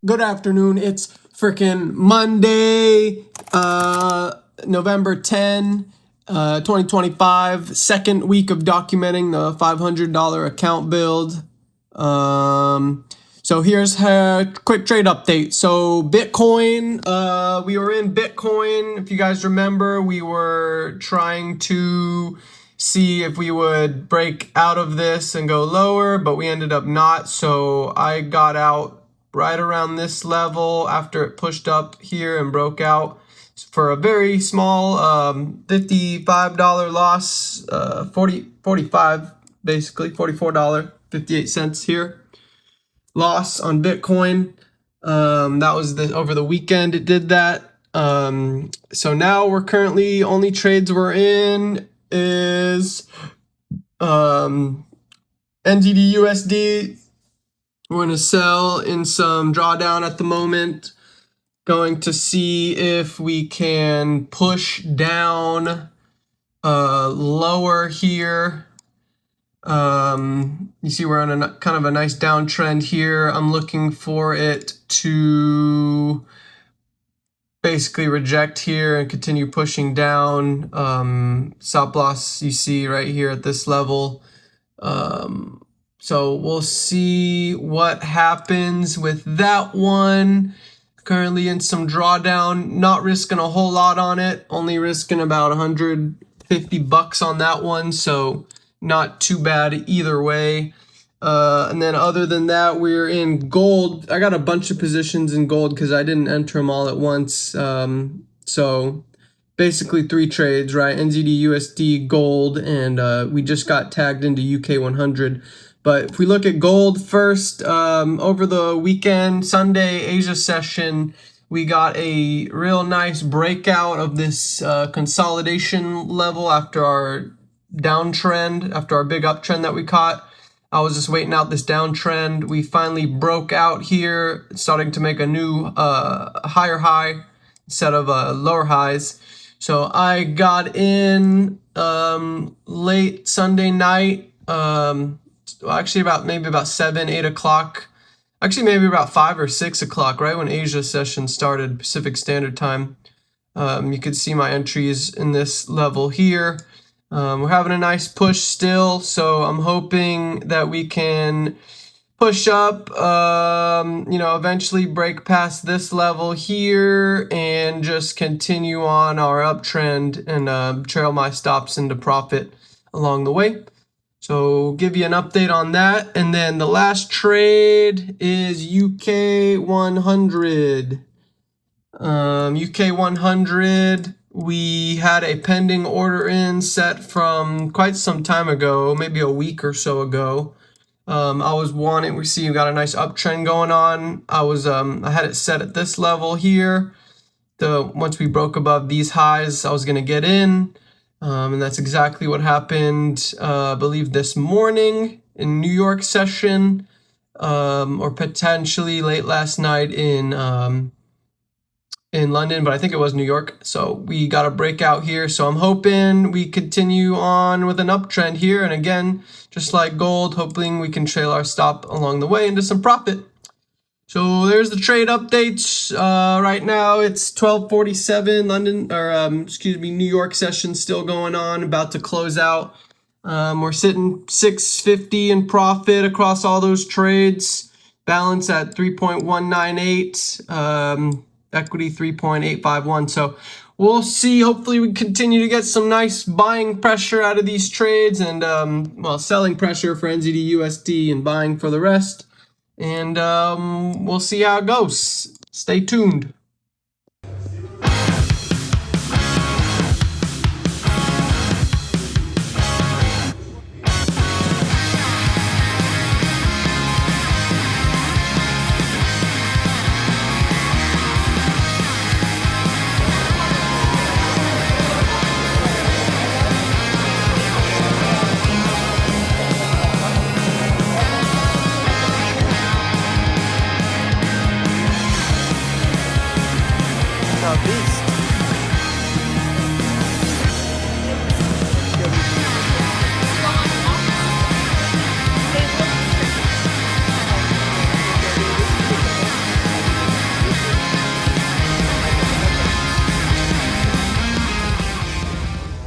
Good afternoon. It's freaking Monday, November 10, 2025, second week of documenting the $500 account build. So here's a quick trade update. So Bitcoin, we were in Bitcoin. If you guys remember, we were trying to see if we would break out of this and go lower, but we ended up not. So I got out right around this level after it pushed up here and broke out for a very small $55 loss, 45 basically $44.58 here loss on Bitcoin. That was over the weekend it did that. So now we're currently, only trades we're in is NZD/USD. We're going to sell in some drawdown at the moment. Going to see if we can push down lower here. You see we're on a kind of a nice downtrend here. I'm looking for it to basically reject here and continue pushing down. Stop loss you see right here at this level. So we'll see what happens with that one. Currently in some drawdown, not risking a whole lot on it, only risking about $150 on that one, so not too bad either way. And then other than that, we're in gold. I got a bunch of positions in gold because I didn't enter them all at once. So basically 3 trades, right? NZD/USD, gold, and we just got tagged into UK 100. But if we look at gold first, over the weekend, Sunday Asia session, we got a real nice breakout of this consolidation level after our downtrend, after our big uptrend that we caught. I was just waiting out this downtrend. We finally broke out here, starting to make a new higher high instead of lower highs. So I got in late Sunday night, actually maybe about 7, 8 o'clock. Actually, maybe about 5 or 6 o'clock, right when Asia session started, Pacific Standard Time. You could see my entries in this level here. We're having a nice push still, so I'm hoping that we can push up, eventually break past this level here and just continue on our uptrend and trail my stops into profit along the way. So give you an update on that. And then the last trade is UK 100. UK 100, we had a pending order in set from quite some time ago, maybe a week or so ago. We see we got a nice uptrend going on. I had it set at this level here. Once we broke above these highs, I was going to get in. And that's exactly what happened, I believe this morning in New York session, or potentially late last night in London, but I think it was New York. So we got a breakout here. So I'm hoping we continue on with an uptrend here. And again, just like gold, hoping we can trail our stop along the way into some profit. So there's the trade updates. Right now it's 12:47 New York session still going on, about to close out. We're sitting 650 in profit across all those trades. Balance at 3.198, equity 3.851. So we'll see. Hopefully we continue to get some nice buying pressure out of these trades and selling pressure for NZD/USD and buying for the rest. And we'll see how it goes. Stay tuned.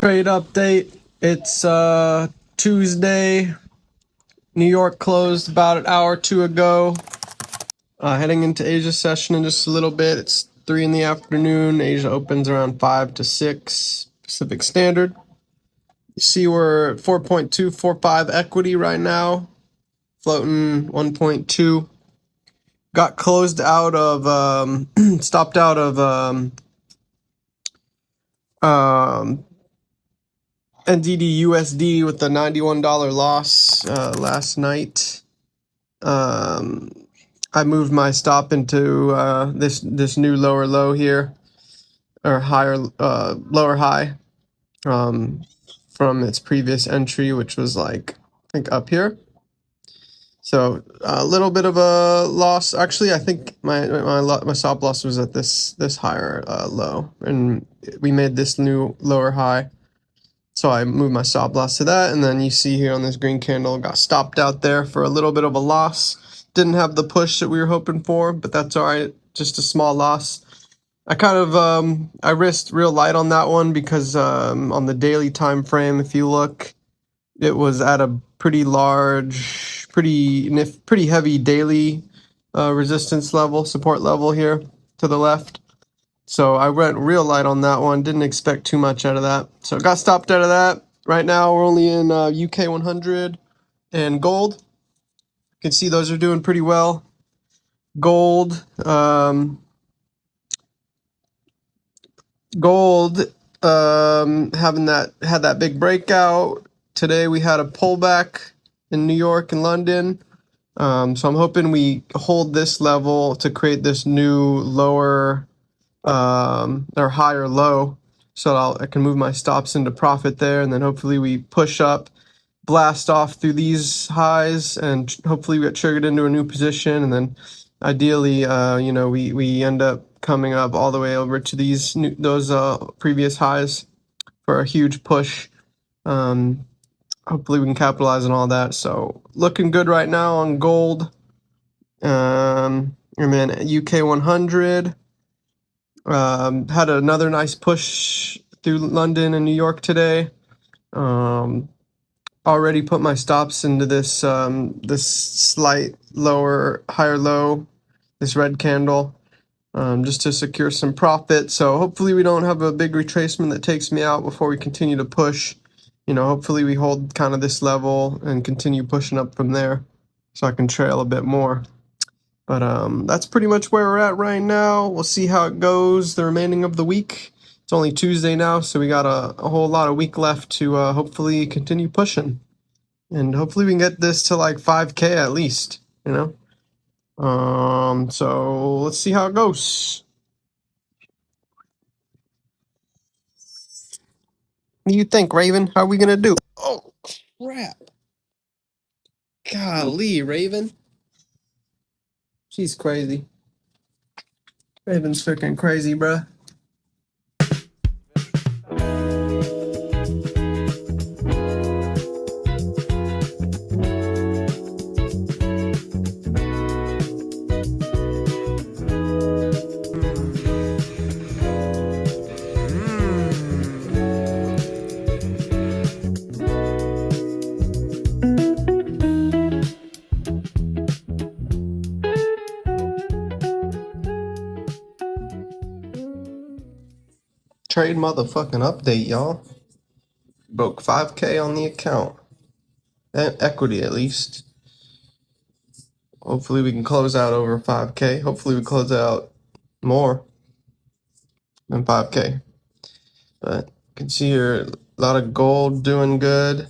Trade update. It's Tuesday. New York closed about an hour or two ago. Heading into Asia session in just a little bit. It's 3 in the afternoon. Asia opens around 5 to 6 Pacific Standard. You see we're at 4.245 equity right now, floating 1.2. Got closed out of, stopped out of NDD USD with a $91 loss last night. I moved my stop into this new lower low here, or higher lower high from its previous entry, which was like I think up here. So a little bit of a loss. Actually, I think my stop loss was at this higher low, and we made this new lower high. So I moved my stop loss to that, and then you see here on this green candle, got stopped out there for a little bit of a loss. Didn't have the push that we were hoping for, but that's all right. Just a small loss. I kind of I risked real light on that one because on the daily time frame, if you look, it was at a pretty large, pretty heavy daily resistance level, support level here to the left. So I went real light on that one. Didn't expect too much out of that. So got stopped out of that. Right now we're only in UK 100 and gold. You can see those are doing pretty well. Gold, had that big breakout. Today we had a pullback in New York and London. So I'm hoping we hold this level to create this new lower or higher low, so I can move my stops into profit there, and then hopefully we push up, blast off through these highs, and hopefully we get triggered into a new position, and then ideally we end up coming up all the way over to those previous highs for a huge push. Hopefully we can capitalize on all that. So looking good right now on gold. And then UK 100 had another nice push through London and New York today. Already put my stops into this this slight higher low, this red candle, just to secure some profit. So hopefully we don't have a big retracement that takes me out before we continue to push. Hopefully we hold kind of this level and continue pushing up from there, so I can trail a bit more. But that's pretty much where we're at right now. We'll see how it goes the remaining of the week. It's only Tuesday now, so we got a whole lot of week left to hopefully continue pushing. And hopefully we can get this to like 5K at least, So let's see how it goes. What do you think, Raven? How are we going to do? Oh, crap. Golly, Raven. She's crazy. Raven's freaking crazy, bruh. Trade motherfucking update, y'all. Broke 5K on the account. And equity, at least. Hopefully we can close out over 5K. Hopefully we close out more than 5K. But you can see here a lot of gold doing good.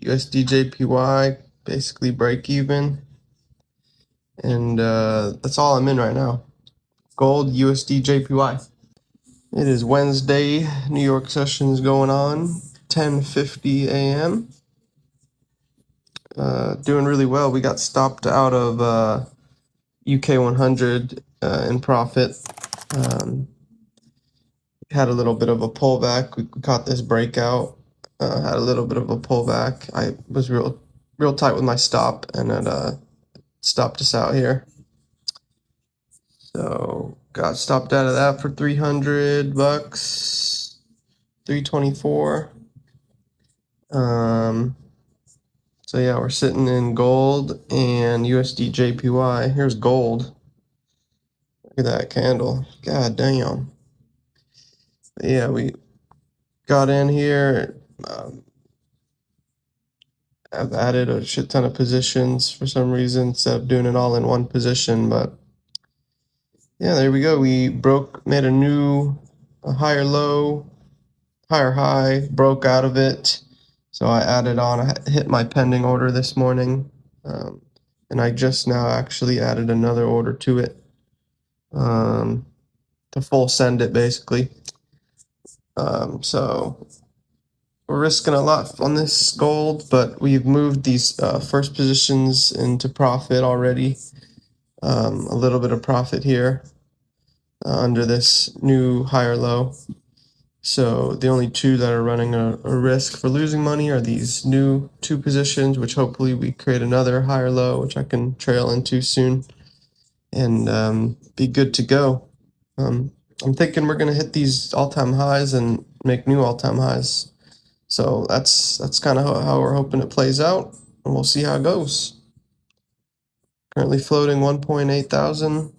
USD JPY basically break even. And that's all I'm in right now. Gold, USD JPY. It is Wednesday. New York session's going on. 10:50 a.m. Doing really well. We got stopped out of UK 100 in profit. Had a little bit of a pullback. We caught this breakout. Had a little bit of a pullback. I was real tight with my stop, and it stopped us out here. So got stopped out of that for $300. 324. So yeah, we're sitting in gold and USD JPY. Here's gold. Look at that candle. God damn. But yeah, we got in here. I've added a shit ton of positions for some reason instead of doing it all in one position, but yeah, there we go. We made a higher low, higher high, broke out of it. So I added on, I hit my pending order this morning, and I just now actually added another order to it, to full send it basically. So we're risking a lot on this gold, but we've moved these first positions into profit already. A little bit of profit here under this new higher low. So the only two that are running a risk for losing money are these new two positions, which hopefully we create another higher low, which I can trail into soon and be good to go. I'm thinking we're going to hit these all-time highs and make new all-time highs. So that's kind of how we're hoping it plays out, and we'll see how it goes. Currently floating 1.8 thousand.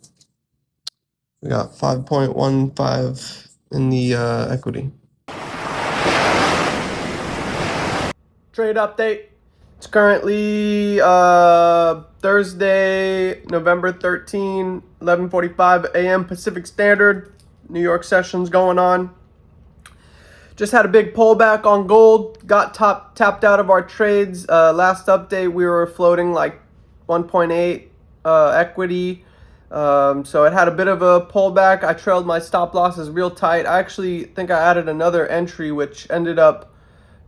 We got 5.15 in the equity. Trade update. It's currently Thursday, November 13, 11:45 a.m. Pacific Standard. New York session's going on. Just had a big pullback on gold. Got tapped out of our trades. Last update, we were floating like 1.8 equity. So it had a bit of a pullback. I trailed my stop losses real tight. I actually think I added another entry, which ended up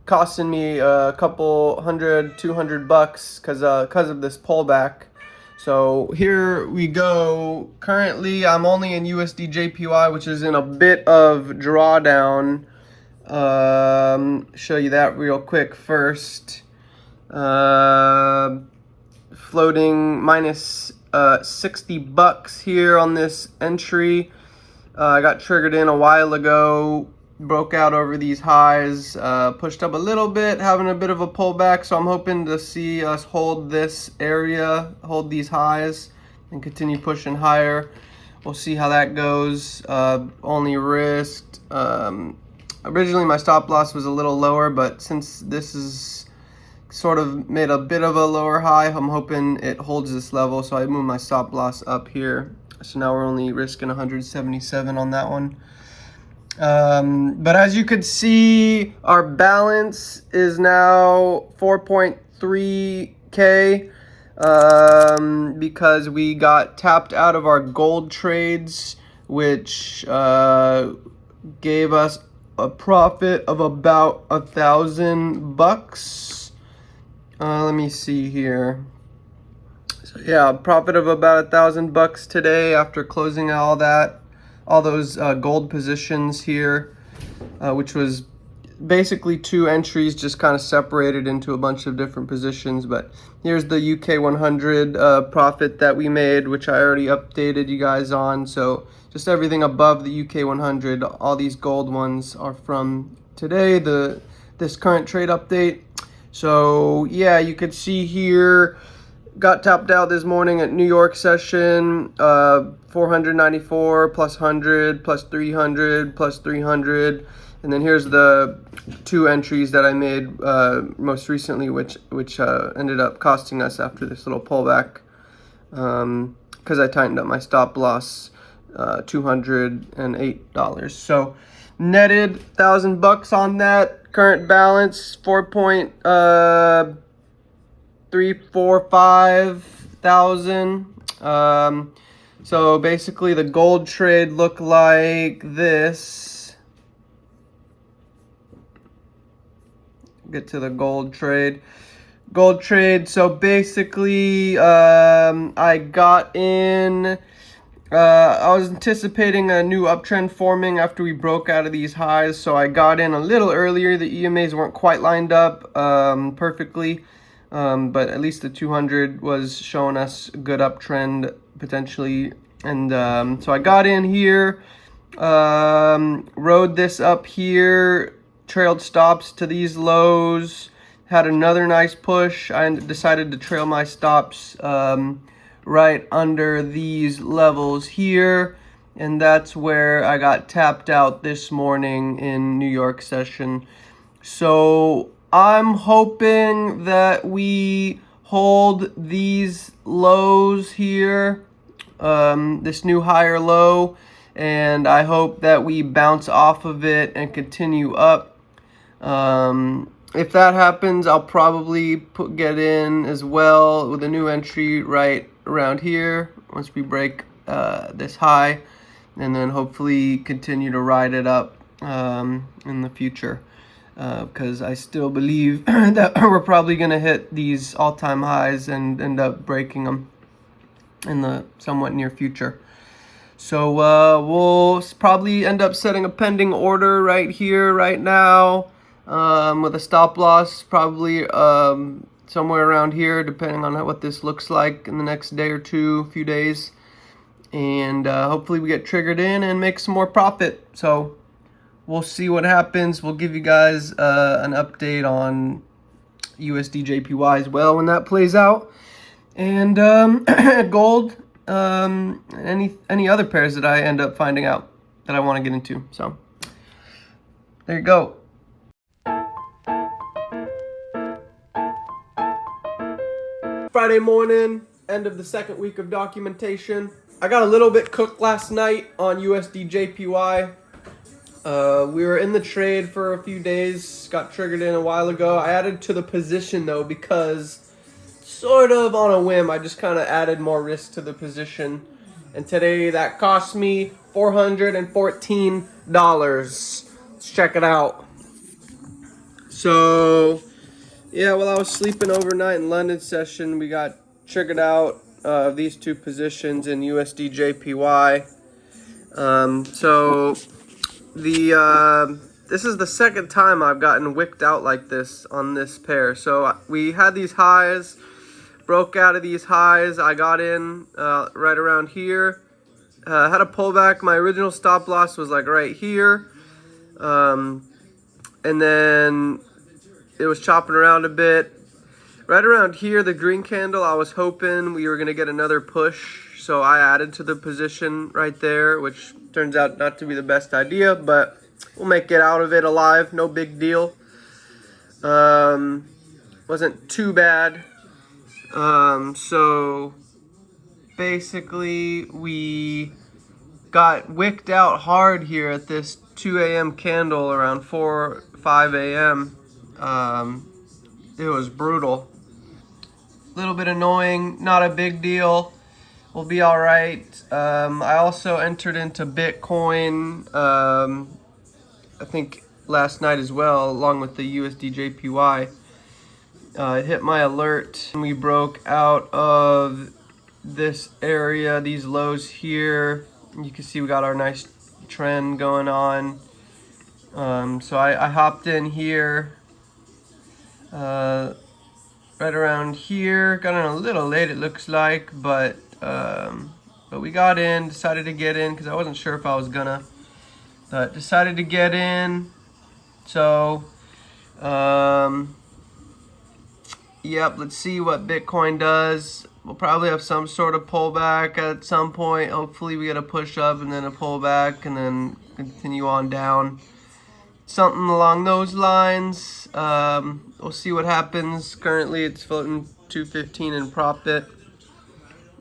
costing me a couple $200 because of this pullback. So here we go. Currently, I'm only in USD JPY, which is in a bit of drawdown. Show you that real quick first. Floating minus $60 here on this entry. I got triggered in a while ago, broke out over these highs, pushed up a little bit, having a bit of a pullback, so I'm hoping to see us hold this area, hold these highs, and continue pushing higher. We'll see how that goes. Only risked, originally my stop loss was a little lower, but since this is sort of made a bit of a lower high, I'm hoping it holds this level, so I moved my stop loss up here. So now we're only risking 177 on that one. But as you could see, our balance is now 4.3K because we got tapped out of our gold trades, which gave us a profit of about $1,000. Let me see here. So yeah, profit of about $1,000 today after closing all those gold positions here, which was basically two entries just kind of separated into a bunch of different positions. But here's the UK 100 profit that we made, which I already updated you guys on. So just everything above the UK 100, all these gold ones are from today, this current trade update. So yeah, you could see here, got tapped out this morning at New York session, 494 plus 100 plus 300 plus 300, and then here's the two entries that I made most recently, which ended up costing us after this little pullback, because I tightened up my stop loss, $208. So netted $1,000 on that. Current balance 4.345 thousand. So basically the gold trade looked like this. Get to the gold trade. So basically I got in. I was anticipating a new uptrend forming after we broke out of these highs, so I got in a little earlier. The EMAs weren't quite lined up perfectly, but at least the 200 was showing us a good uptrend potentially. And so I got in here, rode this up here trailed stops to these lows, had another nice push. I decided to trail my stops right under these levels here, and that's where I got tapped out this morning in New York session. So I'm hoping that we hold these lows here, this new higher low, and I hope that we bounce off of it and continue up. If that happens, I'll probably get in as well with a new entry right around here once we break this high, and then hopefully continue to ride it up in the future, because I still believe that we're probably going to hit these all-time highs and end up breaking them in the somewhat near future. So we'll probably end up setting a pending order right here, right now, with a stop loss probably somewhere around here, depending on what this looks like in the next day or two, few days. And hopefully we get triggered in and make some more profit. So we'll see what happens. We'll give you guys an update on USD JPY as well when that plays out. And gold, any other pairs that I end up finding out that I want to get into. So there you go. Friday morning, end of the second week of documentation. I got a little bit cooked last night on USD JPY. We were in the trade for a few days, got triggered in a while ago. I added to the position though because sort of on a whim, I just kind of added more risk to the position. And today that cost me $414. Let's check it out. So yeah, while I was sleeping overnight in London session, we got triggered out of these two positions in USD JPY. So this is the second time I've gotten wicked out like this on this pair. So we had these highs, broke out of these highs. I got in right around here. Had a pullback. My original stop loss was like right here. And then it was chopping around a bit. Right around here, the green candle, I was hoping we were going to get another push. So I added to the position right there, which turns out not to be the best idea, but we'll make it out of it alive. No big deal. Wasn't too bad. So basically we got wicked out hard here at this 2 a.m. candle around 5 a.m. It was brutal. A little bit annoying, not a big deal. We'll be all right. I also entered into Bitcoin, I think last night as well, along with the USD JPY. It hit my alert and we broke out of this area, these lows here. You can see we got our nice trend going on. So I hopped in here right around here. Got in a little late, it looks like, but we got in, decided to get in because I wasn't sure if I was gonna, but decided to get in. So yep, let's see what Bitcoin does. We'll probably have some sort of pullback at some point. Hopefully we get a push up and then a pullback and then continue on down. Something along those lines. We'll see what happens. Currently it's floating 215 in profit.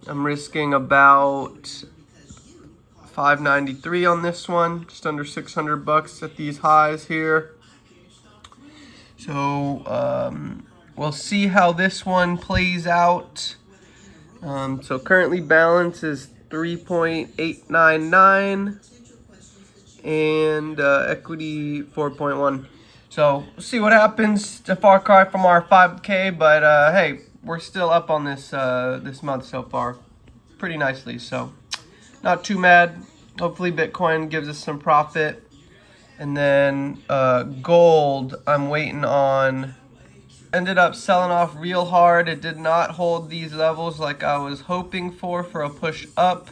I'm risking about 593 on this one, just under $600 at these highs here. So we'll see how this one plays out. So currently balance is 3.899 and equity 4.1. So we'll see what happens. It's a far cry from our 5K, but hey, we're still up on this this month so far pretty nicely, so not too mad. Hopefully Bitcoin gives us some profit. And then gold, I'm waiting on. Ended up selling off real hard. It did not hold these levels like I was hoping for a push up.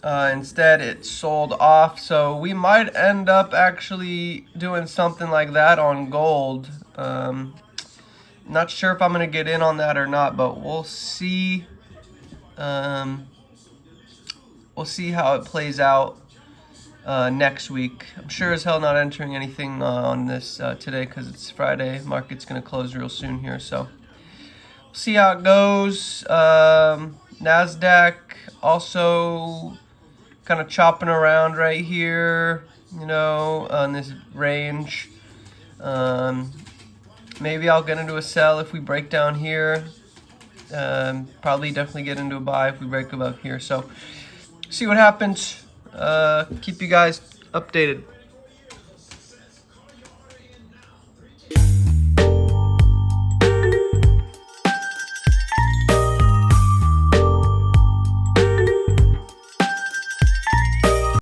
Instead, it sold off. So we might end up actually doing something like that on gold. Not sure if I'm going to get in on that or not, but we'll see. We'll see how it plays out next week. I'm sure as hell not entering anything on this today because it's Friday. Market's going to close real soon here, so we'll see how it goes. NASDAQ also kind of chopping around right here, you know, on this range. Maybe I'll get into a sell if we break down here. Probably definitely get into a buy if we break above here. So see what happens. Keep you guys updated.